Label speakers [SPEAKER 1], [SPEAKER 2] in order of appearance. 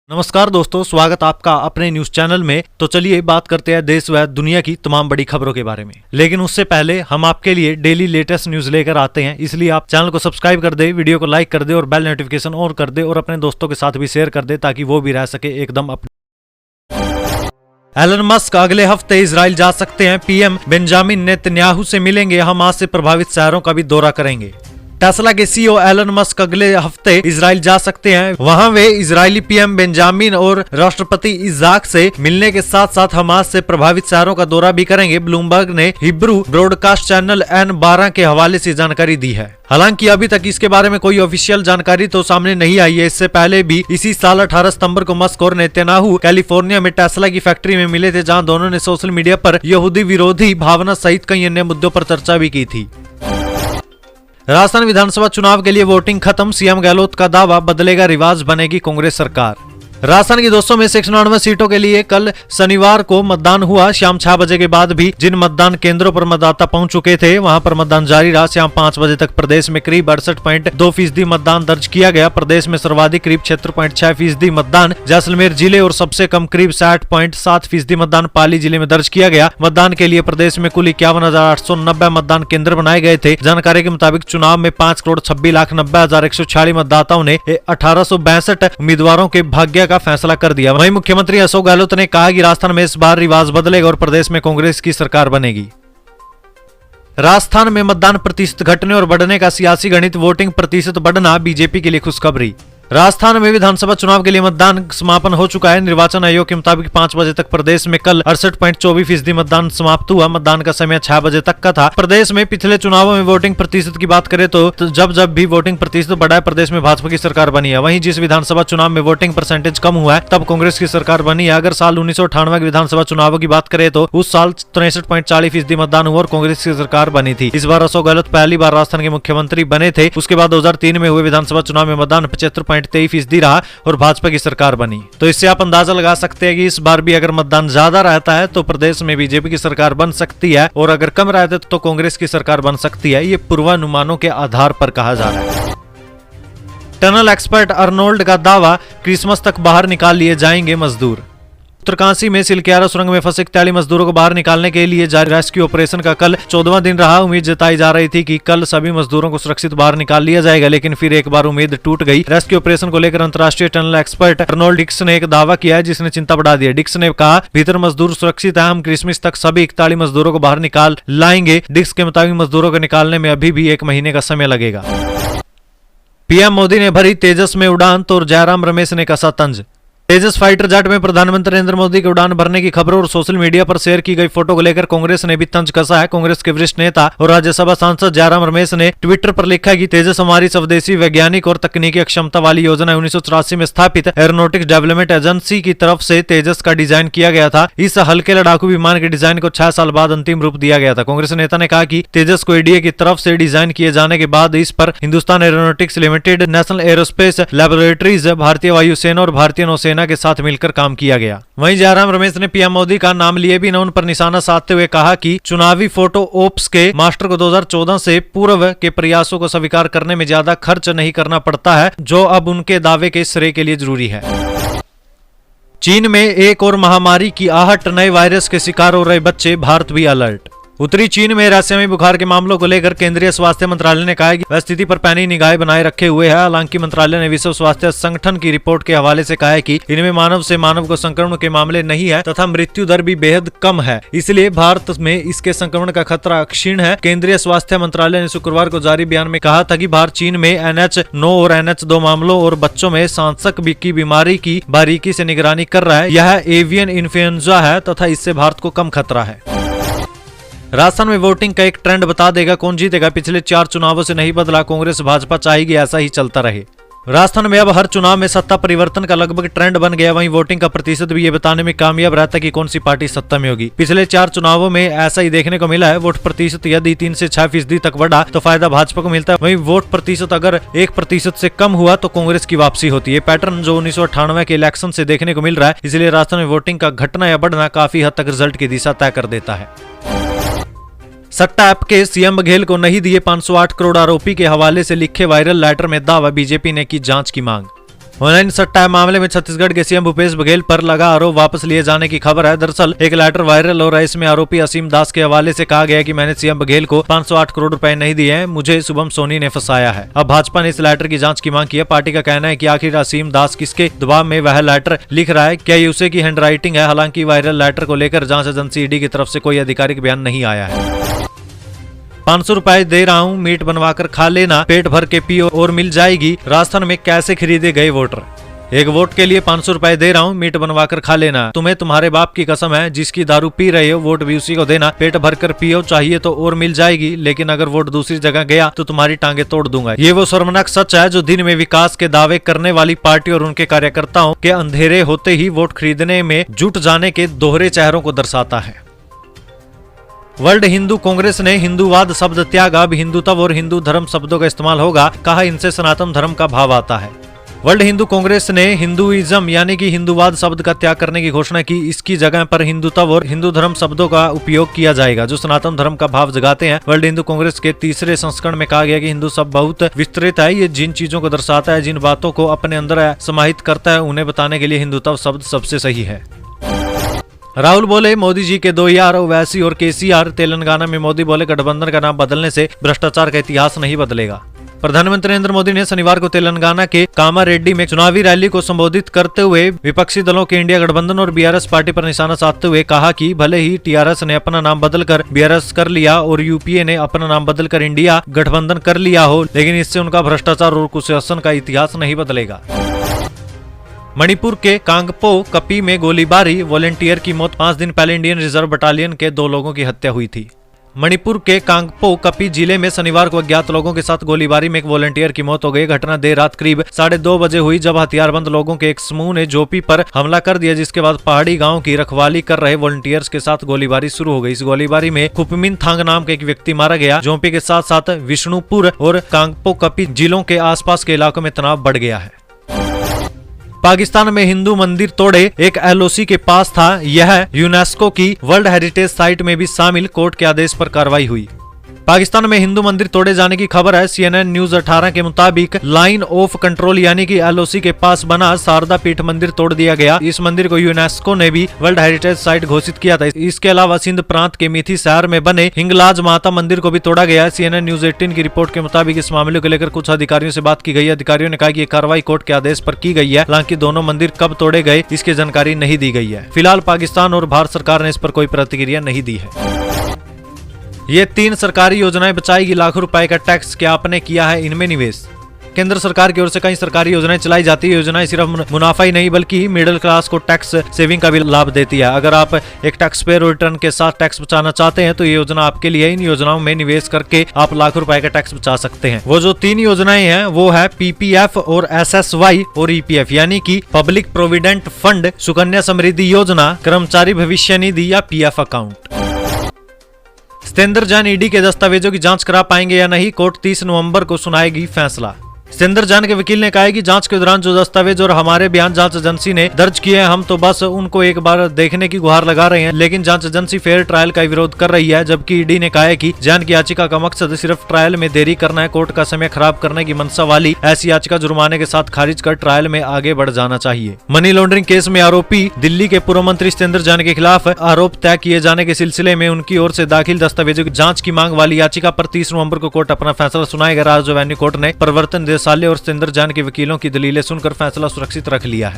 [SPEAKER 1] नमस्कार दोस्तों, स्वागत आपका अपने न्यूज चैनल में। तो चलिए बात करते हैं देश व दुनिया की तमाम बड़ी खबरों के बारे में। लेकिन उससे पहले हम आपके लिए डेली लेटेस्ट न्यूज लेकर आते हैं, इसलिए आप चैनल को सब्सक्राइब कर दे, वीडियो को लाइक कर दे और बेल नोटिफिकेशन ऑन कर दे और अपने दोस्तों के साथ भी शेयर कर दे ताकि वो भी रह सके एकदम अपने। एलन मस्क अगले हफ्ते इजराइल जा सकते हैं। पीएम बेंजामिन नेतन्याहू से मिलेंगे, हमास से प्रभावित शहरों का भी दौरा करेंगे। टेस्ला के सीईओ एलन मस्क अगले हफ्ते इजराइल जा सकते हैं। वहां वे इजरायली पीएम बेंजामिन और राष्ट्रपति इजाक से मिलने के साथ साथ हमास से प्रभावित शहरों का दौरा भी करेंगे। ब्लूमबर्ग ने हिब्रू ब्रॉडकास्ट चैनल N12 के हवाले से जानकारी दी है। हालांकि अभी तक इसके बारे में कोई ऑफिशियल जानकारी तो सामने नहीं आई है। इससे पहले भी इसी साल 18 सितंबर को मस्क और नेतन्याहू कैलिफोर्निया में टेस्ला की फैक्ट्री में मिले थे, जहां दोनों ने सोशल मीडिया पर यहूदी विरोधी भावना सहित कई अन्य मुद्दों पर चर्चा भी की थी। राजस्थान विधानसभा चुनाव के लिए वोटिंग खत्म, सीएम गहलोत का दावा, बदलेगा रिवाज, बनेगी कांग्रेस सरकार। राजस्थान की 200 में से 199 सीटों के लिए कल शनिवार को मतदान हुआ। शाम 6 बजे के बाद भी जिन मतदान केंद्रों पर मतदाता पहुंच चुके थे वहां पर मतदान जारी रहा। शाम 5 बजे तक प्रदेश में करीब 68.2% मतदान दर्ज किया गया। प्रदेश में सर्वाधिक करीब 76.6% मतदान जैसलमेर जिले और सबसे कम करीब 60.7% मतदान पाली जिले में दर्ज किया गया। मतदान के लिए प्रदेश में कुल 51,890 मतदान केंद्र बनाए गए थे। जानकारी के मुताबिक चुनाव में 5,26,90,146 मतदाताओं ने 1862 उम्मीदवारों के भाग्य का फैसला कर दिया। वहीं मुख्यमंत्री अशोक गहलोत ने कहा कि राजस्थान में इस बार रिवाज बदलेगा और प्रदेश में कांग्रेस की सरकार बनेगी। राजस्थान में मतदान प्रतिशत घटने और बढ़ने का सियासी गणित, वोटिंग प्रतिशत बढ़ना बीजेपी के लिए खुशखबरी। राजस्थान में विधानसभा चुनाव के लिए मतदान समापन हो चुका है। निर्वाचन आयोग के मुताबिक 5 बजे तक प्रदेश में कल 68.24% मतदान समाप्त हुआ। मतदान का समय 6 बजे तक का था। प्रदेश में पिछले चुनावों में वोटिंग प्रतिशत की बात करें तो जब भी वोटिंग प्रतिशत बढ़ा है, प्रदेश में भाजपा की सरकार बनी है। वहीं जिस विधानसभा चुनाव में वोटिंग परसेंटेज कम हुआ है तब कांग्रेस की सरकार बनी है। अगर साल 1998 के विधानसभा चुनावों की बात करें तो उस साल 63.40% मतदान हुआ और कांग्रेस की सरकार बनी थी। इस बार अशोक गहलोत पहली बार राजस्थान के मुख्यमंत्री बने थे। उसके बाद 2003 में हुए विधानसभा चुनाव में मतदान 75.23% रहा और भाजपा की सरकार बनी। तो इससे आप अंदाजा लगा सकते हैं कि इस बार भी अगर मतदान ज्यादा रहता है तो प्रदेश में बीजेपी की सरकार बन सकती है और अगर कम रहता है तो कांग्रेस की सरकार बन सकती है। ये पूर्वानुमानों के आधार पर कहा जा रहा है। टनल एक्सपर्ट अर्नोल्ड का दावा, क्रिसमस तक बाहर निकाल लिए जाएंगे मजदूर। उत्तरकाशी में सिलक्यारा सुरंग में फंसे 41 मजदूरों को बाहर निकालने के लिए जारी रेस्क्यू ऑपरेशन का कल 14वां दिन रहा। उम्मीद जताई जा रही थी कि कल सभी मजदूरों को सुरक्षित बाहर निकाल लिया जाएगा, लेकिन फिर एक बार उम्मीद टूट गई। रेस्क्यू ऑपरेशन को लेकर अंतर्राष्ट्रीय टनल एक्सपर्ट अर्नोल्ड डिक्स ने एक दावा किया है जिसने चिंता बढ़ा दी है। डिक्स ने कहा, भीतर मजदूर सुरक्षित है, हम क्रिसमस तक सभी 41 मजदूरों को बाहर निकाल लाएंगे। डिक्स के मुताबिक मजदूरों को निकालने में अभी भी 1 महीने का समय लगेगा। पीएम मोदी ने भरी तेजस में उड़ान तो जयराम रमेश ने कसा तंज। तेजस फाइटर जेट में प्रधानमंत्री नरेंद्र मोदी की उड़ान भरने की खबरों और सोशल मीडिया पर शेयर की गई फोटो को लेकर कांग्रेस ने भी तंज कसा है। कांग्रेस के वरिष्ठ नेता और राज्यसभा सांसद जयराम रमेश ने ट्विटर पर लिखा कि तेजस हमारी स्वदेशी वैज्ञानिक और तकनीकी क्षमता वाली योजना है। 1984 में स्थापित एरोनॉटिक्स डेवलपमेंट एजेंसी की तरफ से तेजस का डिजाइन किया गया था। इस हल्के लड़ाकू विमान के डिजाइन को 6 साल बाद अंतिम रूप दिया गया था। कांग्रेस नेता ने कहा कि तेजस को एडीए की तरफ से डिजाइन किए जाने के बाद इस पर Hindustan aeronautics limited, national aerospace laboratories, भारतीय वायुसेना और भारतीय नौसेना के साथ मिलकर काम किया गया। वहीं जयराम रमेश ने पीएम मोदी का नाम लिए भी न उन पर निशाना साधते हुए कहा कि चुनावी फोटो ओप्स के मास्टर को 2014 से पूर्व के प्रयासों को स्वीकार करने में ज्यादा खर्च नहीं करना पड़ता है, जो अब उनके दावे के श्रेय के लिए जरूरी है। चीन में एक और महामारी की आहट, नए वायरस के शिकार हो रहे बच्चे, भारत भी अलर्ट। उत्तरी चीन में रहस्यमय बुखार के मामलों को लेकर केंद्रीय स्वास्थ्य मंत्रालय ने कहा है कि वह स्थिति पर पैनी निगाहें बनाए रखे हुए है। हालांकि मंत्रालय ने विश्व स्वास्थ्य संगठन की रिपोर्ट के हवाले से कहा है कि इनमें मानव से मानव को संक्रमण के मामले नहीं है तथा मृत्यु दर भी बेहद कम है, इसलिए भारत में इसके संक्रमण का खतरा क्षीण है। केंद्रीय स्वास्थ्य मंत्रालय ने शुक्रवार को जारी बयान में कहा था कि भारत चीन में NH9 और NH2 मामलों और बच्चों में सांसक की बीमारी की बारीकी से निगरानी कर रहा है। यह एवियन इन्फ्लुएंजा है तथा इससे भारत को कम खतरा है। राजस्थान में वोटिंग का एक ट्रेंड बता देगा कौन जीतेगा। पिछले 4 चुनावों से नहीं बदला, कांग्रेस भाजपा चाहेगी ऐसा ही चलता रहे। राजस्थान में अब हर चुनाव में सत्ता परिवर्तन का लगभग ट्रेंड बन गया। वहीं वोटिंग का प्रतिशत भी ये बताने में कामयाब रहता है कि कौन सी पार्टी सत्ता में होगी। पिछले 4 चुनावों में ऐसा ही देखने को मिला है। वोट प्रतिशत यदि 3 से 6% तक बढ़ा तो फायदा भाजपा को मिलता है। वहीं वोट प्रतिशत अगर 1% से कम हुआ तो कांग्रेस की वापसी होती है। पैटर्न जो 1998 के इलेक्शन से देखने को मिल रहा है, इसलिए राजस्थान में वोटिंग का घटना या बढ़ना काफी हद तक रिजल्ट की दिशा तय कर देता है। सट्टा ऐप के सीएम बघेल को नहीं दिए 508 करोड़, आरोपी के हवाले से लिखे वायरल लेटर में दावा, बीजेपी ने की जांच की मांग। ऑनलाइन सट्टा मामले में छत्तीसगढ़ के सीएम भूपेश बघेल पर लगा आरोप वापस लिए जाने की खबर है। दरअसल एक लेटर वायरल हो रहा है। इसमें आरोपी असीम दास के हवाले से कहा गया कि मैंने सीएम बघेल को 508 करोड़ रुपए नहीं दिए हैं, मुझे शुभम सोनी ने फंसाया है। अब भाजपा ने इस लेटर की जांच की मांग की है। पार्टी का कहना है कि आखिर असीम दास किसके दबाव में वह लेटर लिख रहा है, क्या ये उसे की हैंडराइटिंग है। हालांकि वायरल लेटर को लेकर जांच एजेंसी ईडी की तरफ से कोई आधिकारिक बयान नहीं आया है। 500 रुपए दे रहा हूँ, मीट बनवाकर खा लेना, पेट भर के पियो और मिल जाएगी। राजस्थान में कैसे खरीदे गए वोटर। एक वोट के लिए 500 रुपए दे रहा हूँ, मीट बनवाकर खा लेना। तुम्हें तुम्हारे बाप की कसम है, जिसकी दारू पी रहे हो वोट भी उसी को देना। पेट भर कर पियो, चाहिए तो और मिल जाएगी, लेकिन अगर वोट दूसरी जगह गया तो तुम्हारी टांगे तोड़ दूंगा। ये वो शर्मनाक सच है जो दिन में विकास के दावे करने वाली पार्टी और उनके कार्यकर्ताओं के अंधेरे होते ही वोट खरीदने में जुट जाने के दोहरे चेहरों को दर्शाता है। वर्ल्ड हिंदू कांग्रेस ने हिंदूवाद शब्द त्याग, अब हिंदुत्व और हिंदू धर्म शब्दों का इस्तेमाल होगा, कहा इनसे सनातन धर्म का भाव आता है। वर्ल्ड हिंदू कांग्रेस ने हिंदुइज्म यानी कि हिंदूवाद शब्द का त्याग करने की घोषणा की। इसकी जगह पर हिंदुत्व और हिंदू धर्म शब्दों का उपयोग किया जाएगा जो सनातन धर्म का भाव जगाते हैं। वर्ल्ड हिंदू कांग्रेस के तीसरे संस्करण में कहा गया कि हिंदू शब्द बहुत विस्तृत है। ये जिन चीजों को दर्शाता है, जिन बातों को अपने अंदर समाहित करता है, उन्हें बताने के लिए हिंदुत्व शब्द सबसे सही है। राहुल बोले मोदी जी के 2 यार, ओवैसी और केसीआर। तेलंगाना में मोदी बोले गठबंधन का नाम बदलने से भ्रष्टाचार का इतिहास नहीं बदलेगा। प्रधानमंत्री नरेंद्र मोदी ने शनिवार को तेलंगाना के कामारेड्डी में चुनावी रैली को संबोधित करते हुए विपक्षी दलों के इंडिया गठबंधन और बीआरएस पार्टी पर निशाना साधते हुए कहा कि भले ही टीआरएस ने अपना नाम बदलकर बीआरएस कर लिया और यूपीए ने अपना नाम बदलकर इंडिया गठबंधन कर लिया हो, लेकिन इससे उनका भ्रष्टाचार और कुशासन का इतिहास नहीं बदलेगा। मणिपुर के कांगपो कपी में गोलीबारी, वॉलेंटियर की मौत। 5 दिन पहले इंडियन रिजर्व बटालियन के 2 लोगों की हत्या हुई थी। मणिपुर के कांगपो कपी जिले में शनिवार को अज्ञात लोगों के साथ गोलीबारी में एक वॉलेंटियर की मौत हो गई। घटना देर रात करीब 2:30 बजे हुई जब हथियारबंद लोगों के एक समूह ने जोपी पर हमला कर दिया, जिसके बाद पहाड़ी गांव की रखवाली कर रहे वॉलंटियर्स के साथ गोलीबारी शुरू हो गई। इस गोलीबारी में खुपमिन थांग नाम का एक व्यक्ति मारा गया। जोपी के साथ साथ विष्णुपुर और कांगपो कपी जिलों के आसपास के इलाकों में तनाव बढ़ गया है। पाकिस्तान में हिंदू मंदिर तोड़े, एक एलओसी के पास था। यह यूनेस्को की वर्ल्ड हेरिटेज साइट में भी शामिल, कोर्ट के आदेश पर कार्रवाई हुई। पाकिस्तान में हिंदू मंदिर तोड़े जाने की खबर है। CNN न्यूज 18 के मुताबिक लाइन ऑफ कंट्रोल यानी कि एलओसी के पास बना शारदा पीठ मंदिर तोड़ दिया गया। इस मंदिर को यूनेस्को ने भी वर्ल्ड हेरिटेज साइट घोषित किया था। इसके अलावा सिंध प्रांत के मिथी शहर में बने हिंगलाज माता मंदिर को भी तोड़ा गया है। CNN न्यूज 18 की रिपोर्ट के मुताबिक इस मामले को लेकर कुछ अधिकारियों से बात की गई। अधिकारियों ने कहा कि ये कार्रवाई कोर्ट के आदेश पर की गई है। हालांकि दोनों मंदिर कब तोड़े गए इसकी जानकारी नहीं दी गई है। फिलहाल पाकिस्तान और भारत सरकार ने इस पर कोई प्रतिक्रिया नहीं दी है। ये 3 सरकारी योजनाएं बचाएगी लाखों रुपए का टैक्स, क्या आपने किया है इनमें निवेश। केंद्र सरकार की ओर से कई सरकारी योजनाएं चलाई जाती है। योजनाएं सिर्फ मुनाफा ही नहीं बल्कि मिडिल क्लास को टैक्स सेविंग का भी लाभ देती है। अगर आप एक टैक्स पेयर रिटर्न के साथ टैक्स बचाना चाहते हैं तो ये योजना आपके लिए। इन योजनाओं में निवेश करके आप लाखों रुपए का टैक्स बचा सकते हैं। वो जो 3 योजनाएं हैं वो है PPF और SSY और EPF यानी कि public provident fund, Sukanya Samriddhi योजना, कर्मचारी भविष्य निधि या PF account. Satyendra Jain ED के दस्तावेजों की जांच करा पाएंगे या नहीं, कोर्ट 30 नवंबर को सुनाएगी फैसला। सत्येंद्र जैन के वकील ने कहा है कि जांच के दौरान जो दस्तावेज और हमारे बयान जांच एजेंसी ने दर्ज किए हैं, हम तो बस उनको एक बार देखने की गुहार लगा रहे हैं, लेकिन जांच एजेंसी फेयर ट्रायल का विरोध कर रही है। जबकि ईडी ने कहा है कि जैन की याचिका का मकसद सिर्फ ट्रायल में देरी करना है। कोर्ट का समय खराब करने की मंशा वाली ऐसी याचिका जुर्माने के साथ खारिज कर ट्रायल में आगे बढ़ जाना चाहिए। मनी लॉन्ड्रिंग केस में आरोपी दिल्ली के पूर्व मंत्री सत्येंद्र जैन के खिलाफ आरोप तय किए जाने के सिलसिले में उनकी ओर से दाखिल दस्तावेजों की जांच की मांग वाली याचिका पर 30 नवंबर को कोर्ट अपना फैसला सुनाएगा। राज्य एवेन्यू कोर्ट ने प्रवर्तन निदेशालय और सत्येंद्र जैन के वकीलों की दलीलें सुनकर फैसला सुरक्षित रख लिया है।